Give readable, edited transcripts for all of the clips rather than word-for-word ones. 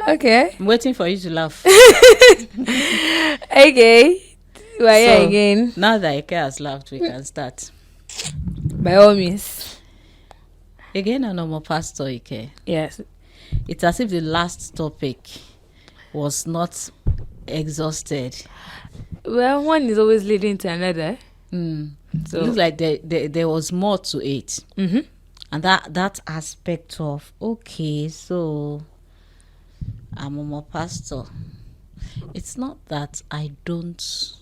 Okay. I'm waiting for you to laugh. Okay. Why again? Now that Ike has laughed, we can start. By all means. Again, a normal pastor, Ike. Yes. It's as if the last topic was not exhausted. Well, one is always leading to another. So It looks like there was more to it. Mm-hmm. And that aspect of, okay, so I'm a more pastor. It's not that I don't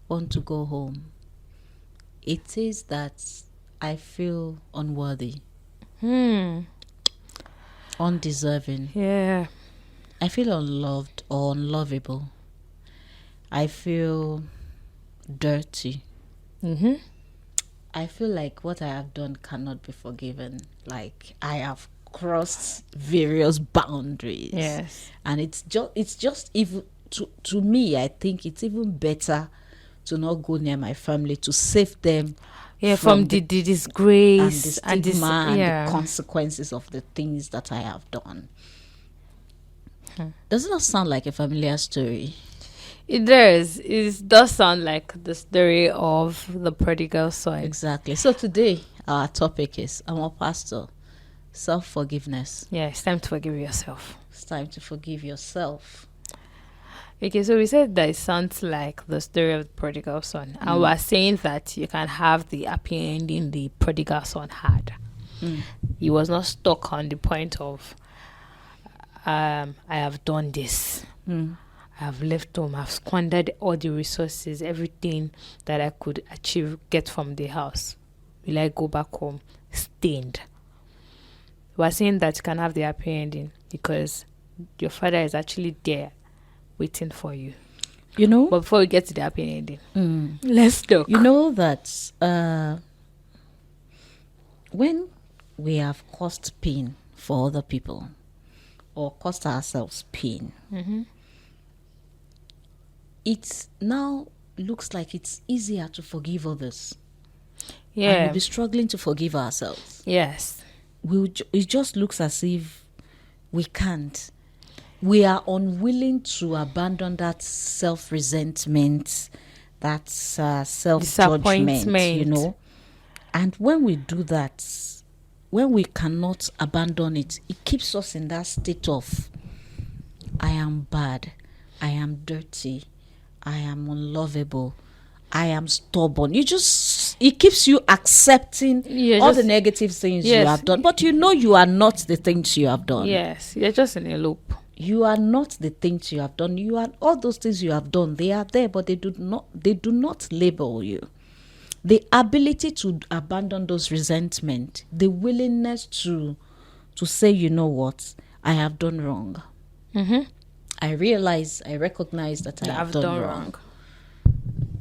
want to go home. It is that I feel unworthy, undeserving. Yeah. I feel unloved or unlovable. I feel dirty. Mm-hmm. I feel like what I have done cannot be forgiven. Like I have crossed various boundaries. Yes. And it's just even to me, I think it's even better to not go near my family, to save them from the disgrace and the stigma and yeah. the consequences of the things that I have done. Does it not sound like a familiar story? It does. It does sound like the story of the prodigal son. Exactly. So today, our topic is, I'm a pastor, self-forgiveness. Yeah, it's time to forgive yourself. It's time to forgive yourself. Okay, so we said that it sounds like the story of the prodigal son. And we're saying that you can have the happy ending the prodigal son had. He was not stuck on the point of, I have done this. I have left home. I've squandered all the resources, everything that I could get from the house. Will I go back home stained? We're saying that you can have the happy ending because your father is actually there waiting for you. You know? But before we get to the happy ending, let's talk. You know that when we have caused pain for other people or caused ourselves pain, it now looks like it's easier to forgive others. Yeah. And we'll be struggling to forgive ourselves. Yes. It just looks as if we can't. We are unwilling to abandon that self-resentment, that self-judgment, you know. And when we do that, when we cannot abandon it, it keeps us in that state of, I am bad, I am dirty, I am unlovable, I am stubborn. It keeps you accepting all the negative things you have done. But you know you are not the things you have done. Yes, you're just in a loop. You are not the things you have done. You are all those things you have done. They are there, but they do not label you. The ability to abandon those resentment, the willingness to say, you know what, I have done wrong. I recognize that I have done wrong.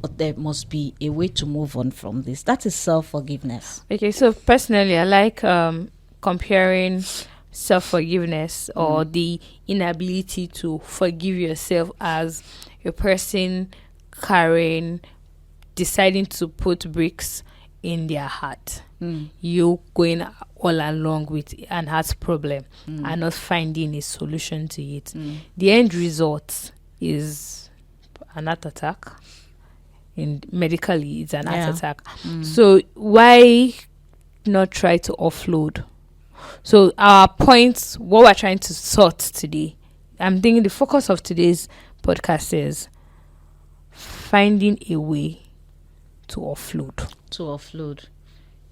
But there must be a way to move on from this. That is self-forgiveness. Okay, so personally, I like comparing self-forgiveness or the inability to forgive yourself as a person deciding to put bricks in their heart. You going all along with an heart problem and not finding a solution to it. The end result is an heart attack. Medically, it's an heart attack. So why not try to offload? So our points, what we're trying to sort today, I'm thinking the focus of today's podcast is finding a way to offload.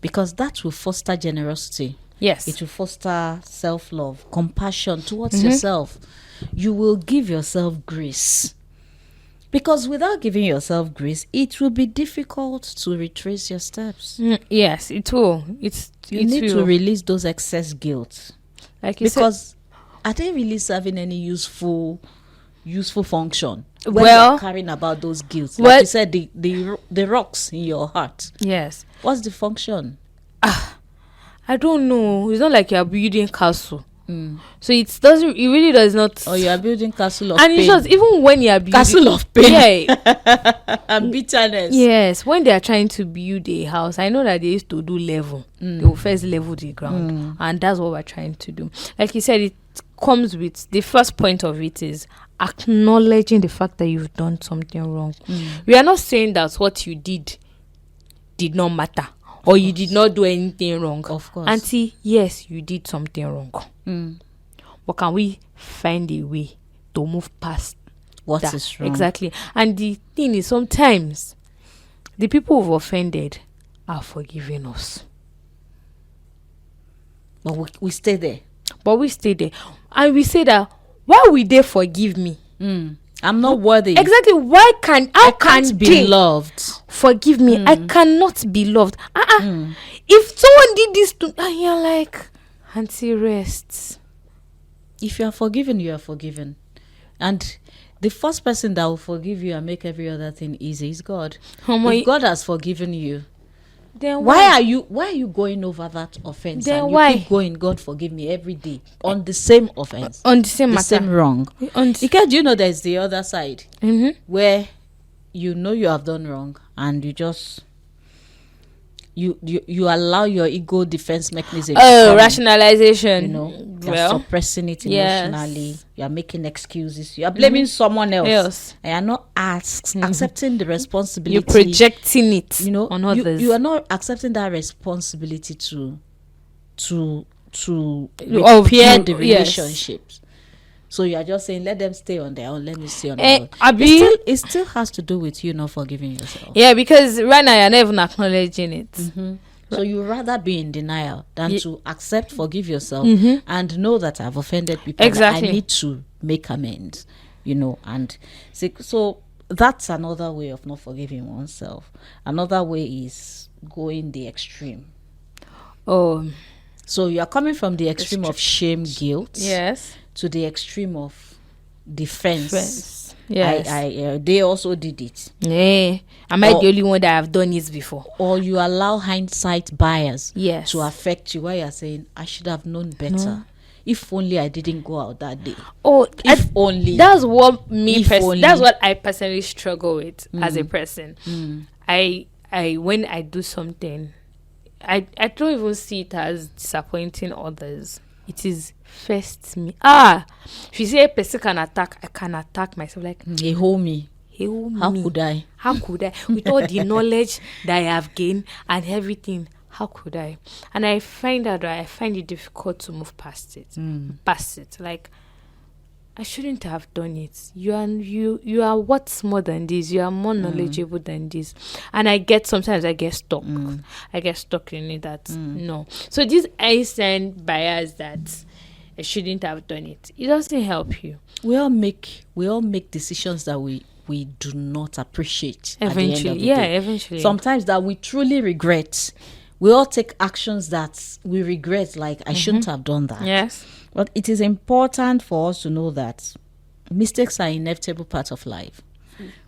Because that will foster generosity. Yes. It will foster self-love, compassion towards yourself. You will give yourself grace. Because without giving yourself grace, it will be difficult to retrace your steps. Yes, it will. You need to release those excess guilt. Like you because are they really serving any useful function? When you're carrying about those guilt. Like you said, the rocks in your heart. Yes. What's the function? I don't know. It's not like you're building castle. So it really does not. Oh, you are building castle of pain. And it's just, even when you are building castle of pain, yeah, and bitterness. Yes, when they are trying to build a house, I know that they used to do level. They will first level the ground, and that's what we're trying to do. Like you said, it comes with the first point of it is acknowledging the fact that you've done something wrong. We are not saying that what you did not matter, or you did not do anything wrong. Of course. Auntie, yes, you did something wrong. But can we find a way to move past what that? is wrong? Exactly. And the thing is, sometimes the people who've offended are forgiving us. But we stay there. And we say that, why will they forgive me? I'm not worthy. Exactly. How can be they loved? Forgive me. I cannot be loved. If someone did this to, and you're like, Auntie, rest. If you are forgiven, you are forgiven. And the first person that will forgive you and make every other thing easy is God. If God has forgiven you, then why are you going over that offense? Then and you why keep going, God forgive me every day on the same offense, on the same the matter, same wrong? Because you know there's the other side where you know you have done wrong and you just you allow your ego defense mechanism. Rationalization. You know, you're suppressing it emotionally. Yes. You are making excuses. You are blaming someone else. And you're not accepting the responsibility. You're projecting it, on others. You are not accepting that responsibility to repair the relationships. So you are just saying, let them stay on their own. Let me stay on my own. It still has to do with you not forgiving yourself. Yeah, because right now you're not even acknowledging it. So you rather be in denial than to accept, forgive yourself, and know that I've offended people. Exactly. I need to make amends, and so that's another way of not forgiving oneself. Another way is going the extreme. Oh. So you are coming from the extreme of shame, guilt. Yes. To the extreme of defense. Yes. They also did it. Yeah. Am I the only one that have done this before? Or you allow hindsight bias to affect you while you're saying, I should have known better. No. If only I didn't go out that day. Only. That's what that's what I personally struggle with as a person. I when I do something, I don't even see it as disappointing others. It is first me. If you say a person can attack, I can attack myself. Like, he hold me. How could I? With all the knowledge that I have gained and everything, how could I? And I find it difficult to move past it. Like, I shouldn't have done it. You are what's more than this. You are more knowledgeable than this. And sometimes I get stuck. I get stuck in it that no. So this Einstein bias that I shouldn't have done it. It doesn't help you. We all make decisions that we do not appreciate. Eventually, at the end of the day. Eventually. Sometimes that we truly regret. We all take actions that we regret, like I shouldn't have done that. Yes. But it is important for us to know that mistakes are an inevitable part of life.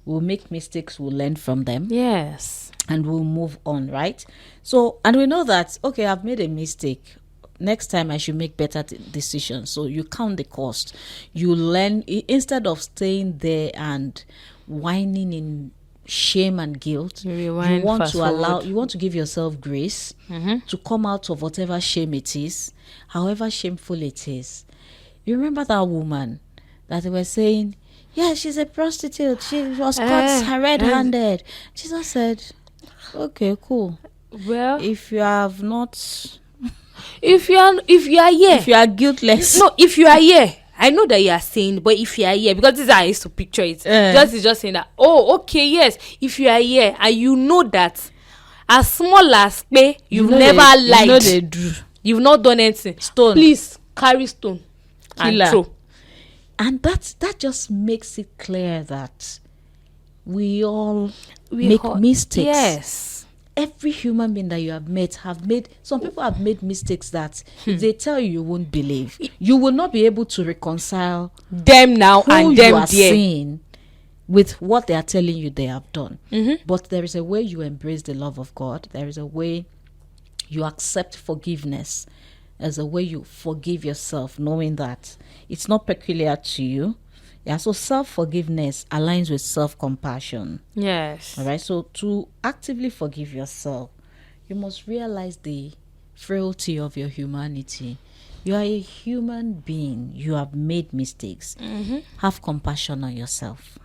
We'll make mistakes, we'll learn from them. Yes. And we'll move on, right? So, and we know that, okay, I've made a mistake. Next time I should make better decisions. So you count the cost. You learn, instead of staying there and whining in shame and guilt, you want to give yourself grace to come out of whatever shame it is, however shameful it is. You remember that woman that they were saying, yeah, she's a prostitute, she was caught red-handed. Jesus said, okay, cool. Well, if you have not, if you are here, if you are guiltless, no, if you are here, I know that you are saying, but if you are here, because this is how I used to picture it. Just saying that, okay, yes, if you are here and you know that as small as pay, you've never lied. You've not done anything. Stone. Please carry stone and throw. And that just makes it clear that we all make mistakes. Yes. Every human being that you have made some people have made mistakes that if they tell you won't believe. You will not be able to reconcile them now and them you are seeing with what they are telling you they have done. But there is a way you embrace the love of God. There is a way you accept forgiveness. There's a way you forgive yourself, knowing that it's not peculiar to you. Yeah, so self-forgiveness aligns with self-compassion. Yes. All right, so to actively forgive yourself, you must realize the frailty of your humanity. You are a human being. You have made mistakes. Have compassion on yourself.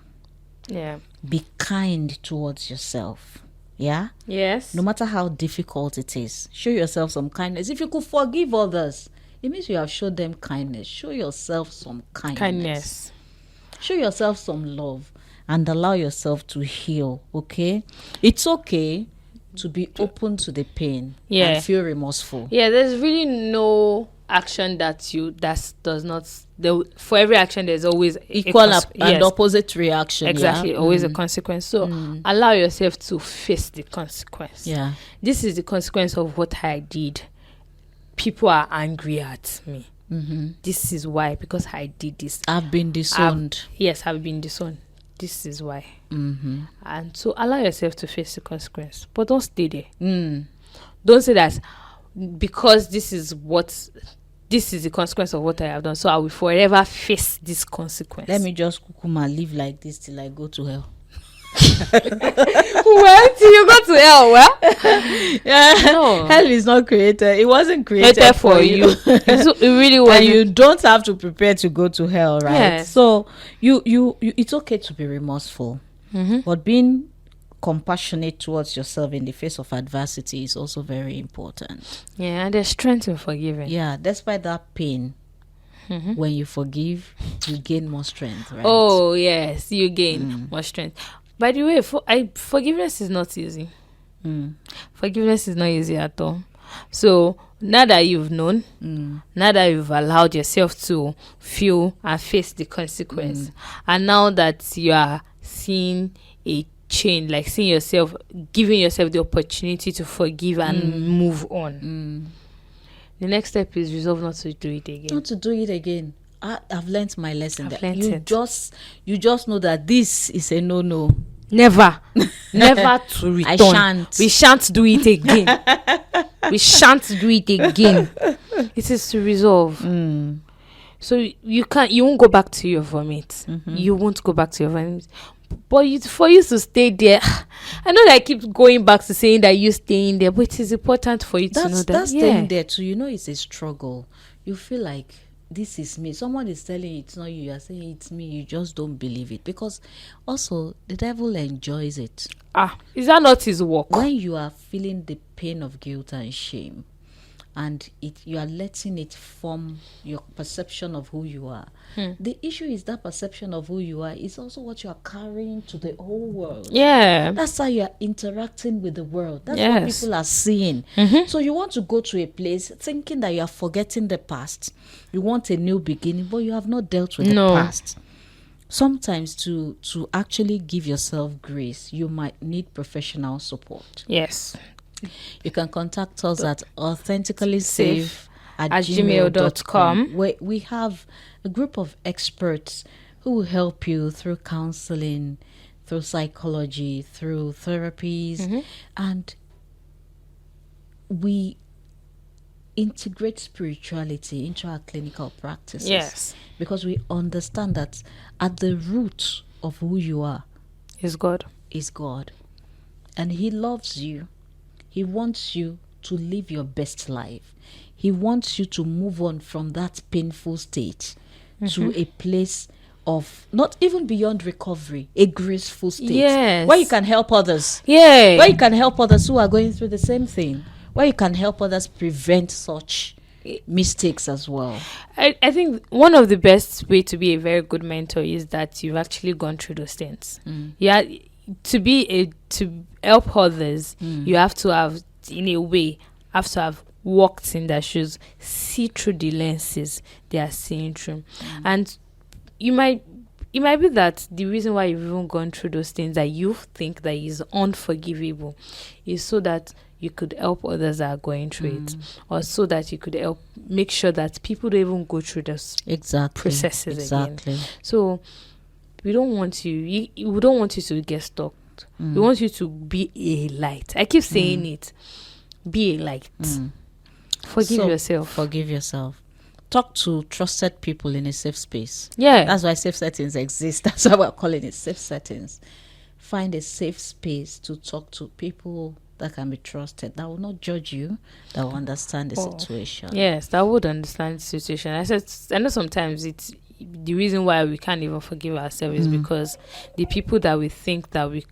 Yeah. Be kind towards yourself. Yeah? Yes. No matter how difficult it is, show yourself some kindness. If you could forgive others, it means you have showed them kindness. Show yourself some kindness. Show yourself some love and allow yourself to heal, okay? It's okay to be open to the pain and feel remorseful. Yeah, there's really no action does not for every action there's always equal and opposite reaction. Exactly. Always a consequence. So allow yourself to face the consequence. Yeah. This is the consequence of what I did. People are angry at me. This is why, because I did this. I've been disowned. I've been disowned. This is why. And so allow yourself to face the consequence, but don't stay there. Don't say that because this is the consequence of what I have done, so I will forever face this consequence. Let me just live like this till I go to hell. Well, till you go to hell, well, no. Hell is not created. It wasn't created for you. It really was. And you don't have to prepare to go to hell, right? Yes. So you it's okay to be remorseful, but being compassionate towards yourself in the face of adversity is also very important. Yeah, and there's strength in forgiving. Yeah, despite that pain, when you forgive, you gain more strength, right? Oh yes, you gain more strength. By the way, forgiveness is not easy. Forgiveness is not easy at all. So now that you've known, now that you've allowed yourself to feel and face the consequence, and now that you are seeing a change, like seeing yourself, giving yourself the opportunity to forgive and move on, the next step is resolve not to do it again. Not to do it again. I've learned my lesson. You just know that this is a no. Never to return. We shan't do it again. We shan't do it again. It is to resolve. So you won't go back to your vomit. You won't go back to your vomit. But for you to stay there, I know that I keep going back to saying that you're staying there, but it is important for you to know that. That's staying there too. You know, it's a struggle. You feel like, this is me. Someone is telling you it's not you. You are saying it's me. You just don't believe it, because also the devil enjoys it. Is that not his work? When you are feeling the pain of guilt and shame, and you are letting it form your perception of who you are. The issue is that perception of who you are is also what you are carrying to the whole world. Yeah. That's how you are interacting with the world. That's what people are seeing. So you want to go to a place thinking that you are forgetting the past. You want a new beginning, but you have not dealt with the past. Sometimes to actually give yourself grace, you might need professional support. Yes. You can contact us at authenticallysafe@gmail.com, where we have a group of experts who will help you through counseling, through psychology, through therapies, and we integrate spirituality into our clinical practices. Yes. Because we understand that at the root of who you are is God. And He loves you. He wants you to live your best life. He wants you to move on from that painful state to a place of not even beyond recovery, a graceful state. Yes. Where you can help others. Yeah. Where you can help others who are going through the same thing. Where you can help others prevent such mistakes as well. I think one of the best way to be a very good mentor is that you've actually gone through those things. Yeah. To help others, you have to have, in a way, have walked in their shoes, see through the lenses they are seeing through. And it might be that the reason why you've even gone through those things that you think that is unforgivable is so that you could help others that are going through it, or so that you could help make sure that people don't even go through those processes again. So we don't want you to get stuck. We want you to be a light. I keep saying it. Be a light. Forgive yourself. Talk to trusted people in a safe space. Yeah. That's why safe settings exist. That's why we're calling it safe settings. Find a safe space to talk to people that can be trusted, that will not judge you, that will understand the situation. Yes, that would understand the situation. I know sometimes it's the reason why we can't even forgive ourselves is because the people that we think that we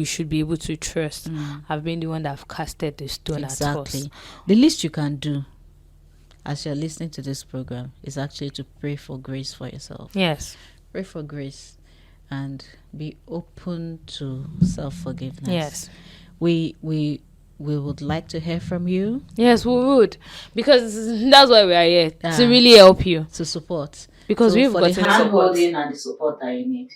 should be able to trust have been the one that have casted the stone at us. The least you can do as you're listening to this program is actually to pray for grace for yourself. Yes. Pray for grace and be open to self-forgiveness. Yes. We would like to hear from you. Yes, we would. Because that's why we are here. To really help you. To support. Because we've got the hand-holding and the support that you need.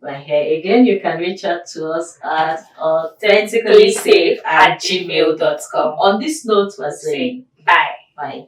We're here. Again, you can reach out to us at authenticallysafe@gmail.com. On this note, we're saying bye. Bye.